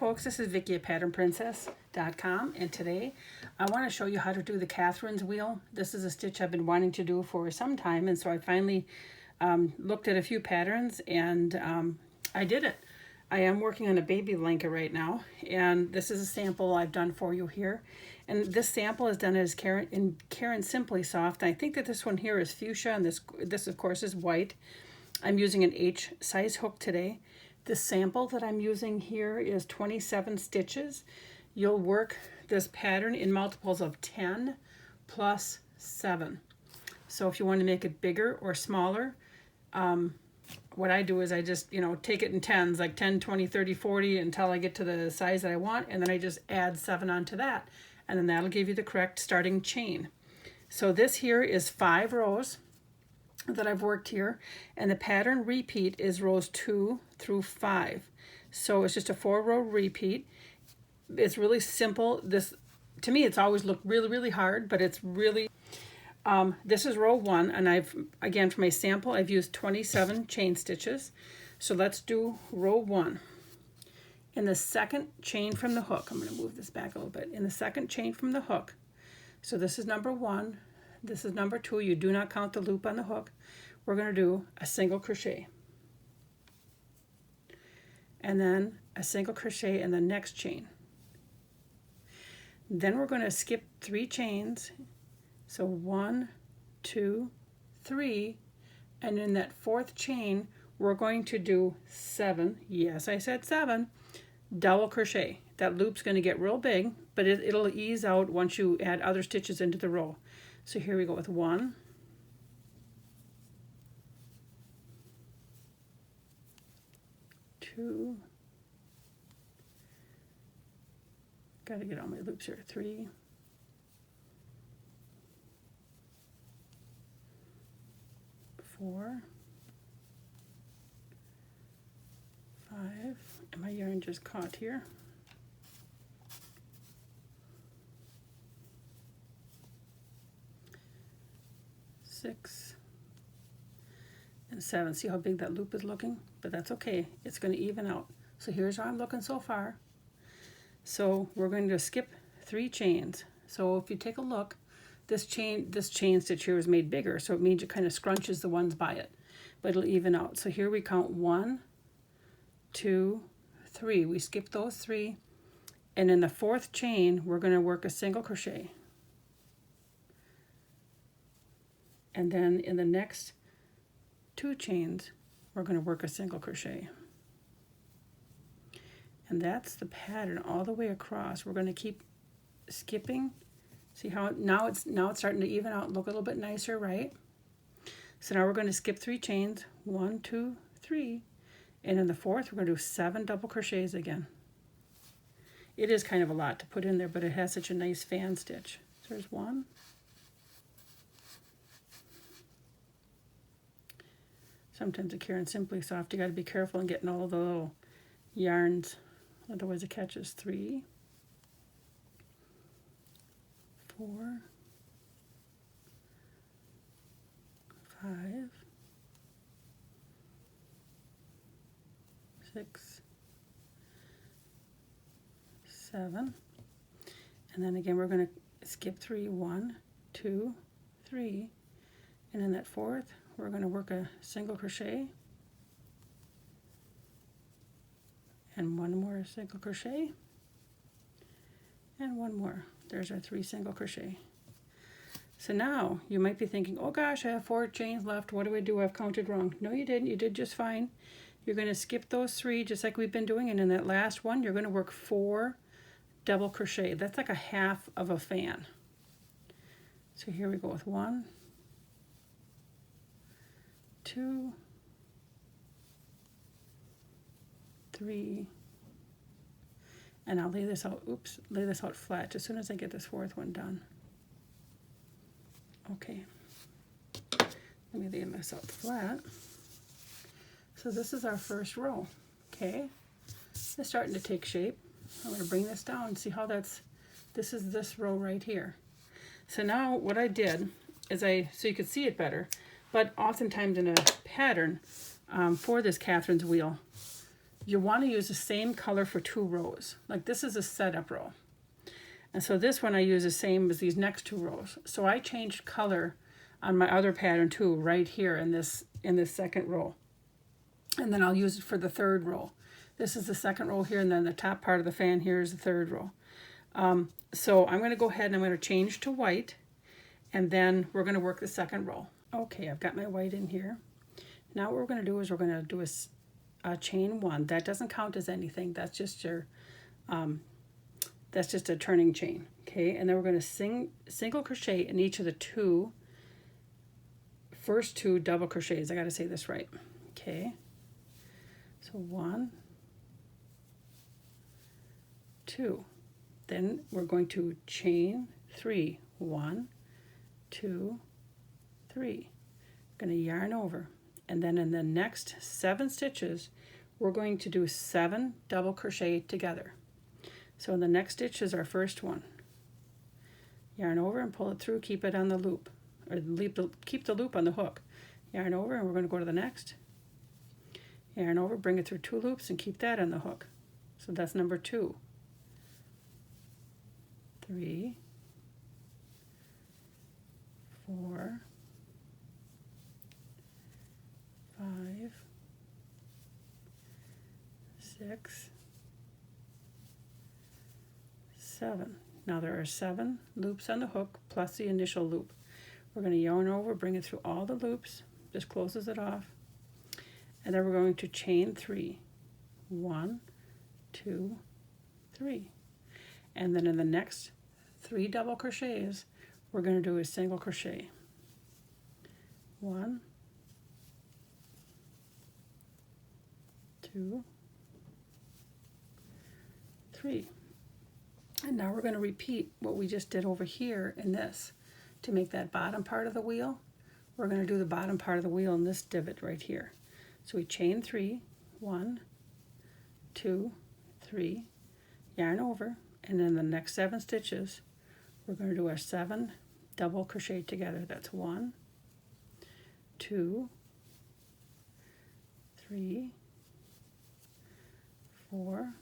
folks, this is Vicki at patternprincess.com, and today I want to show you how to do the Catherine's wheel. This is a stitch I've been wanting to do for some time, and so I finally looked at a few patterns and I did it. I am working on a baby blanket right now, and this is a sample I've done for you here. And this sample is done as Karen Simply Soft. I think that this one here is fuchsia, and this of course is white. I'm using an H size hook today. The sample that I'm using here is 27 stitches. You'll work this pattern in multiples of 10 plus 7. So if you want to make it bigger or smaller, what I do is I just, take it in tens, like 10, 20, 30, 40 until I get to the size that I want, and then I just add 7 onto that. And then that'll give you the correct starting chain. So this here is 5 rows that I've worked here, and the pattern repeat is rows 2 through 5. So it's just a 4-row repeat. It's really simple. This, to me, it's always looked really, really hard, but it's really, this is row 1, and I've, again, for my sample, I've used 27 chain stitches. So let's do row 1. In the second chain from the hook, I'm going to move this back a little bit. In the second chain from the hook, so this is number 1, this is number 2. You do not count the loop on the hook. We're going to do a single crochet, and then a single crochet in the next chain. Then we're going to skip 3 chains. So 1, 2, 3, and in that 4th chain, we're going to do 7. Yes, I said 7. Double crochet. That loop's going to get real big, but it'll ease out once you add other stitches into the row. So here we go with 1, 2, got to get all my loops here, 3, 4, 5, and my yarn just caught here. 6 and 7. See how big that loop is looking? But that's okay. It's going to even out. So here's how I'm looking so far. So we're going to skip 3 chains. So if you take a look, this chain stitch here is made bigger, so it means it kind of scrunches the ones by it, but it'll even out. So here we count 1, 2, 3. We skip those 3, and in the 4th chain, we're going to work a single crochet. And then in the next 2 chains, we're going to work a single crochet. And that's the pattern all the way across. We're going to keep skipping. See how now it's starting to even out and look a little bit nicer, right? So now we're going to skip 3 chains. 1, 2, 3. And in the 4th, we're going to do 7 double crochets again. It is kind of a lot to put in there, but it has such a nice fan stitch. So there's 1. Sometimes a Karen Simply Soft, you got to be careful in getting all of the little yarns, otherwise it catches. 3, 4, 5, 6, 7, and then again we're going to skip 3, 1, 2, 3, and in that 4th we're going to work a single crochet and 1 more single crochet and 1 more. There's our 3 single crochet. So now you might be thinking, oh gosh, I have 4 chains left. What do I do? I've counted wrong. No, you didn't. You did just fine. You're going to skip those 3 just like we've been doing, and in that last one you're going to work 4 double crochet. That's like a half of a fan. So here we go with 1, 2, 3, and I'll lay this out, lay this out flat as soon as I get this 4th one done. Okay, let me lay this out flat. So this is our first row, okay? It's starting to take shape. I'm going to bring this down and see how this is this row right here. So now what I did is so you could see it better, but oftentimes in a pattern for this Catherine's wheel, you want to use the same color for 2 rows. Like this is a setup row. And so this one I use the same as these next 2 rows. So I changed color on my other pattern too, right here in this second row. And then I'll use it for the 3rd row. This is the 2nd row here, and then the top part of the fan here is the 3rd row. So I'm going to go ahead and I'm going to change to white, and then we're going to work the 2nd row. Okay, I've got my white in here. Now what we're going to do is we're going to do a chain 1. That doesn't count as anything. That's just your that's just a turning chain. Okay, and then we're going to single crochet in each of the first two double crochets. I got to say this right. Okay, so 1, 2. Then we're going to chain 3. 1, 2, 3. Going to yarn over, and then in the next 7 stitches we're going to do 7 double crochet together. So in the next stitch is our first one. Yarn over and pull it through, keep it on the loop, or keep the loop on the hook. Yarn over, and we're going to go to the next. Yarn over, bring it through 2 loops and keep that on the hook. So that's number 2. 3, 4, 5, 6, 7. Now there are 7 loops on the hook plus the initial loop. We're going to yarn over, bring it through all the loops, just closes it off, and then we're going to chain 3. 1, 2, 3. And then in the next 3 double crochets we're going to do a single crochet. 1, 2, 3. And now we're going to repeat what we just did over here in this. To make that bottom part of the wheel, we're going to do the bottom part of the wheel in this divot right here. So we chain 3, 1, 2, 3, yarn over, and in the next 7 stitches we're going to do our 7 double crochet together. That's 1, 2, 3, 4,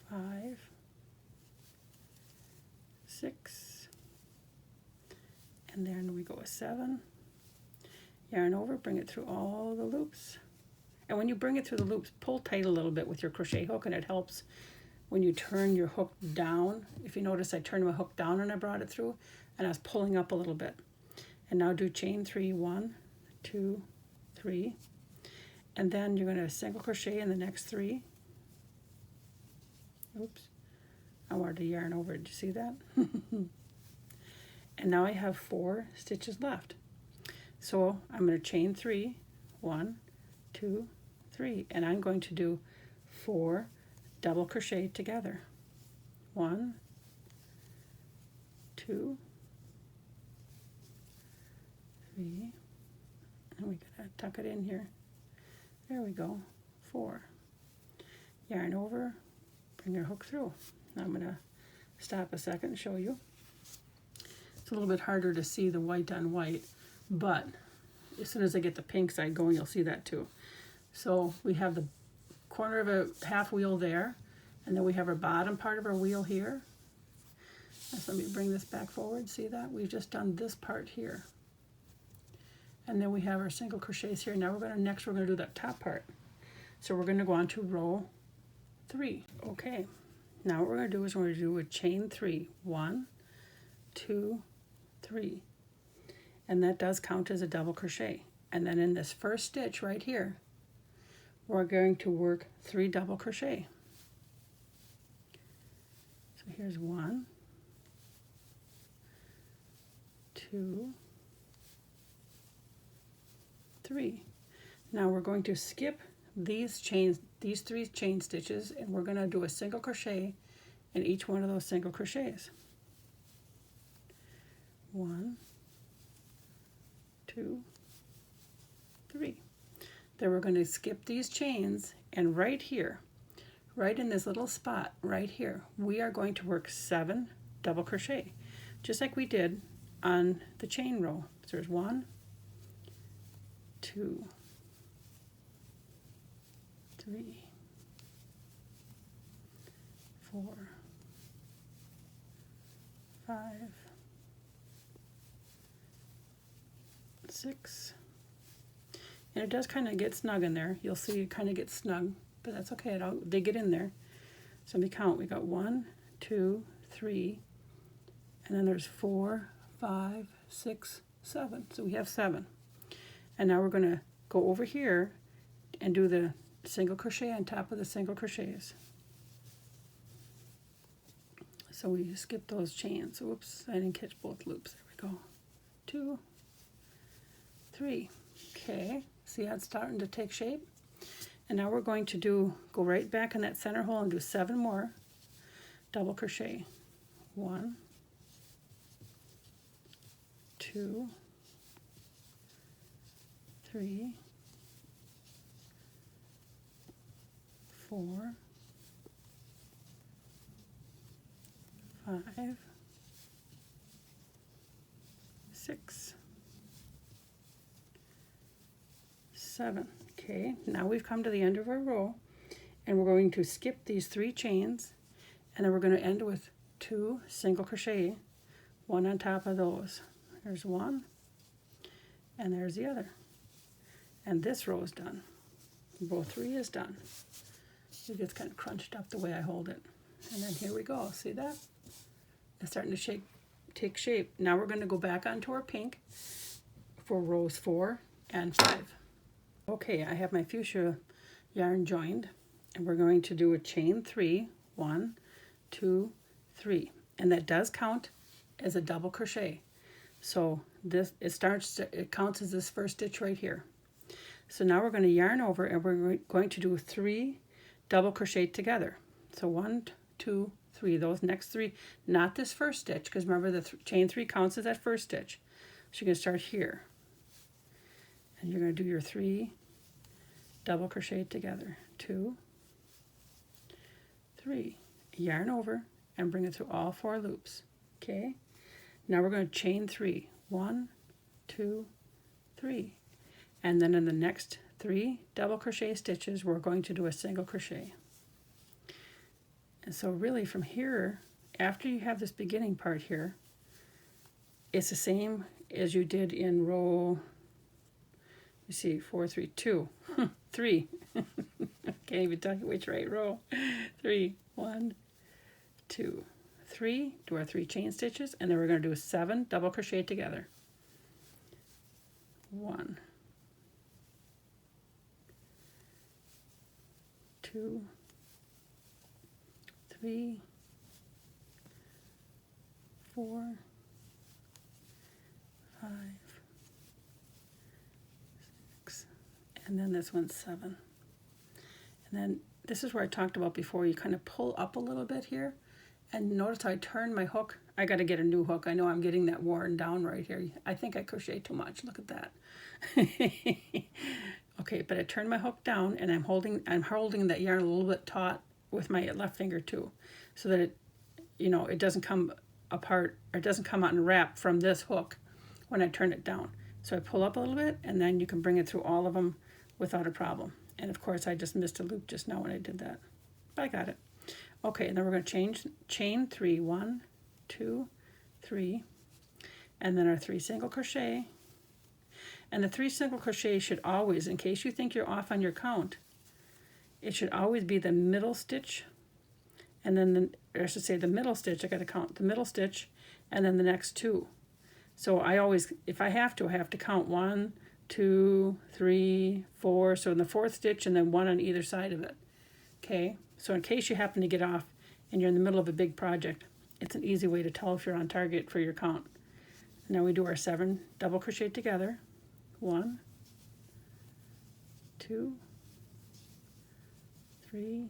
5, 6, and then we go a 7. Yarn over, bring it through all the loops. And when you bring it through the loops, pull tight a little bit with your crochet hook, and it helps when you turn your hook down. If you notice, I turned my hook down and I brought it through, and I was pulling up a little bit. And now do chain 3, 1, 2, 3, and then you're going to single crochet in the next 3. Oops, I wanted to yarn over. Did you see that? And now I have 4 stitches left. So I'm going to chain 3, 1, 2, 3, and I'm going to do 4 double crochet together. 1, 2, 3, and we gotta tuck it in here. There we go. 4. Yarn over, bring your hook through. Now I'm going to stop a second and show you. It's a little bit harder to see the white on white, but as soon as I get the pink side going, you'll see that too. So we have the corner of a half wheel there, and then we have our bottom part of our wheel here. So let me bring this back forward. See that? We've just done this part here. And then we have our single crochets here. Now we're going to do that top part. So we're going to go on to row 3. Okay. Now what we're going to do is we're going to do a chain 3. 1, 2, 3. And that does count as a double crochet. And then in this first stitch right here, we're going to work 3 double crochet. So here's 1, 2, 3. Now we're going to skip these 3 chain stitches, and we're going to do a single crochet in each one of those single crochets. 1, 2, 3. Then we're going to skip these chains, and right here, right in this little spot right here, we are going to work 7 double crochet, just like we did on the chain row. So there's 1, 2, 3, 4, 5, 6, and it does kind of get snug in there. You'll see it kind of gets snug, but that's okay. They get in there. So let me count. We got 1, 2, 3, and then there's 4, 5, 6, 7. So we have 7. And now we're going to go over here and do the single crochet on top of the single crochets. So we skip those chains. Oops, I didn't catch both loops. There we go. 2, 3. Okay, see how it's starting to take shape? And now we're going to go right back in that center hole and do 7 more double crochet. 1, 2, 3, 4, 5, 6, 7. Okay, now we've come to the end of our row, and we're going to skip these 3 chains, and then we're going to end with 2 single crochet, 1 on top of those. There's 1, and there's the other. And this row is done. Row 3 is done. It gets kind of crunched up the way I hold it. And then here we go. See that? It's starting to take shape. Now we're going to go back onto our pink for rows 4 and 5. Okay, I have my fuchsia yarn joined, and we're going to do a chain 3. 1, 2, 3. And that does count as a double crochet. So it counts as this first stitch right here. So now we're going to yarn over, and we're going to do 3 double crochet together. So 1, 2, 3. Those next 3, not this first stitch, because remember the chain 3 counts as that first stitch. So you're going to start here, and you're going to do your 3 double crochet together. 2, 3. Yarn over and bring it through all 4 loops. Okay. Now we're going to chain 3. 1, 2, 3. And then in the next 3 double crochet stitches, we're going to do a single crochet. And so really from here, after you have this beginning part here, it's the same as you did in row, you see, 4, 3, 2, 3. Can't even tell you which right row. 3, 1, 2, 3. Do our 3 chain stitches, and then we're going to do 7 double crochet together. 1, 2, 3, 4, 5, 6, and then this one's 7. And then this is where I talked about before, you kind of pull up a little bit here, and notice how I turn my hook. I got to get a new hook. I know I'm getting that worn down right here. I think I crochet too much. Look at that. Okay, but I turn my hook down, and I'm holding that yarn a little bit taut with my left finger too, so that it doesn't come apart, or it doesn't come out and wrap from this hook when I turn it down. So I pull up a little bit, and then you can bring it through all of them without a problem. And of course I just missed a loop just now when I did that, but I got it. Okay, and then we're going to chain 3. 1, 2, 3, and then our 3 single crochet. And the 3 single crochet should always, in case you think you're off on your count, it should always be the middle stitch, and then I should say the middle stitch. I got to count the middle stitch, and then the next 2. So I always, if I have to count 1, 2, 3, 4. So in the 4th stitch, and then 1 on either side of it. Okay. So in case you happen to get off and you're in the middle of a big project, it's an easy way to tell if you're on target for your count. Now we do our 7 double crochet together. 1, 2, 3,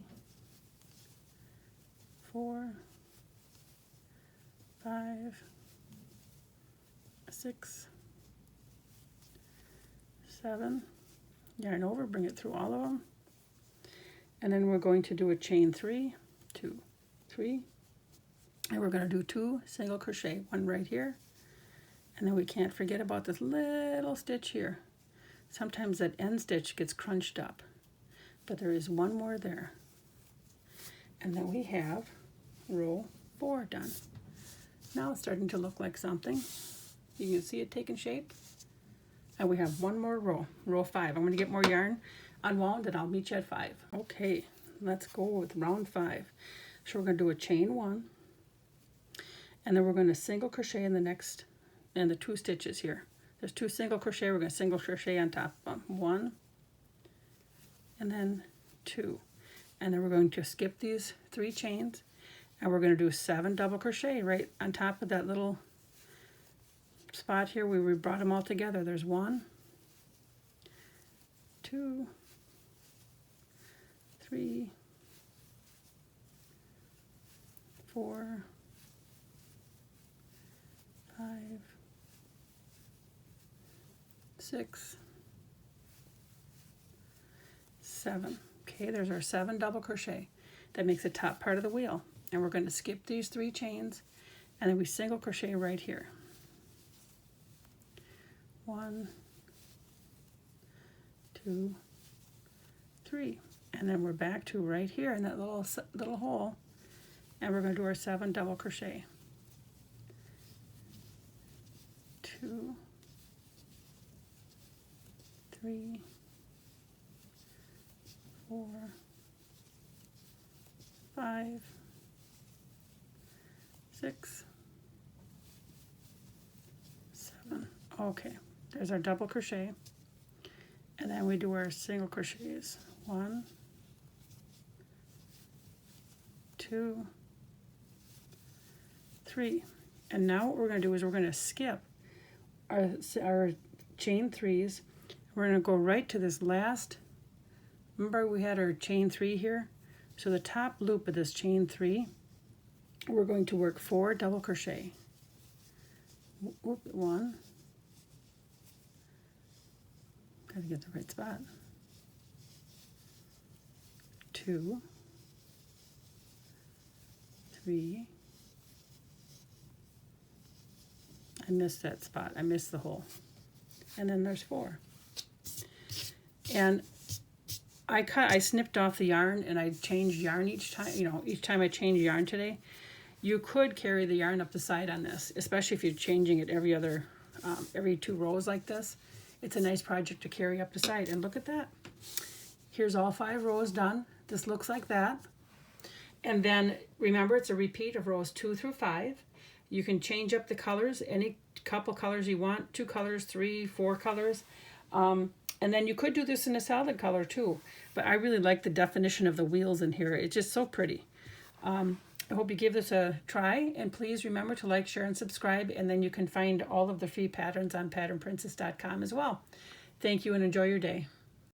4, 5, 6, 7. Yarn over, bring it through all of them. And then we're going to do a chain 3, 2, 3, and we're going to do 2 single crochet, 1 right here, and then we can't forget about this little stitch here. Sometimes that end stitch gets crunched up, but there is one more there. And then we have row 4 done. Now it's starting to look like something. You can see it taking shape. And we have one more row, row 5. I'm going to get more yarn unwound and I'll meet you at 5. Okay, let's go with round 5. So we're going to do a chain 1. And then we're going to single crochet in the next, and the 2 stitches here. There's 2 single crochet. We're going to single crochet on top of them. 1 and then 2. And then we're going to skip these 3 chains and we're going to do 7 double crochet right on top of that little spot here where we brought them all together. There's 1, 2, 3, 4, 5, 6, 7. Okay, there's our 7 double crochet. That makes the top part of the wheel. And we're going to skip these 3 chains and then we single crochet right here. 1, 2, 3. And then we're back to right here in that little hole. And we're going to do our 7 double crochet. 2, 3, 4, 5, 6, 7. Okay, there's our double crochet. And then we do our single crochets. 1, 2, 3. And now what we're going to do is we're going to skip our chain 3s. We're going to go right to this last. Remember we had our chain 3 here? So the top loop of this chain 3, we're going to work 4 double crochet. 1. Got to get the right spot. 2, 3. I missed that spot. I missed the hole. And then there's 4. And I snipped off the yarn and I changed yarn each time. You know, each time I change yarn today. You could carry the yarn up the side on this, especially if you're changing it every 2 rows like this. It's a nice project to carry up the side. And look at that. Here's all 5 rows done. This looks like that. And then remember, it's a repeat of rows 2 through 5. You can change up the colors, any couple colors you want, 2 colors, 3, 4 colors. And then you could do this in a solid color too. But I really like the definition of the wheels in here. It's just so pretty. I hope you give this a try. And please remember to like, share, and subscribe. And then you can find all of the free patterns on patternprincess.com as well. Thank you and enjoy your day.